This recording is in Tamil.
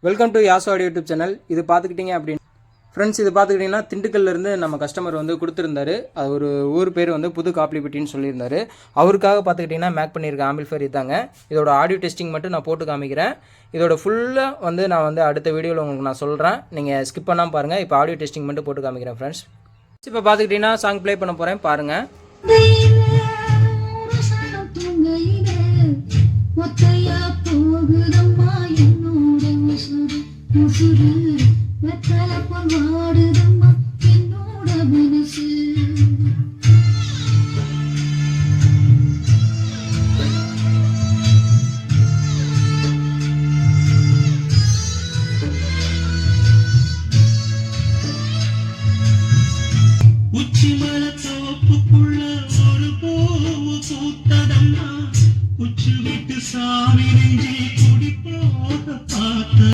வெல்கம் டு யாசோ ஆடியோ யூடியூப் சேனல். இது பார்த்துக்கிட்டிங்க அப்படின்னு ஃப்ரெண்ட்ஸ், இது பார்த்துக்கிட்டிங்கன்னா திண்டுக்கல்லேருந்து நம்ம கஸ்டமர் வந்து கொடுத்துருந்தாரு. அது ஒரு ஊர் பேர் வந்து புது காப்பிலிப்பட்டின்னு சொல்லியிருந்தாரு. அவருக்காக பார்த்துக்கிட்டிங்கன்னா மேக் பண்ணியிருக்க ஆம்பிள்ஃபயர் இதாங்க. இதோட ஆடியோ டெஸ்டிங் மட்டும் நான் போட்டு காமிக்கிறேன். இதோட ஃபுல்லாக வந்து நான் வந்து அடுத்த வீடியோவில் உங்களுக்கு நான் சொல்கிறேன். நீங்கள் ஸ்கிப் பண்ணாமல் பாருங்கள். இப்போ ஆடியோ டெஸ்டிங் மட்டும் போட்டு காமிக்கிறேன் ஃப்ரெண்ட்ஸ். இப்போ பார்த்துக்கிட்டிங்கன்னா சாங் ப்ளே பண்ண போகிறேன், பாருங்கள். போகுதம்மா என்னோட உசுறு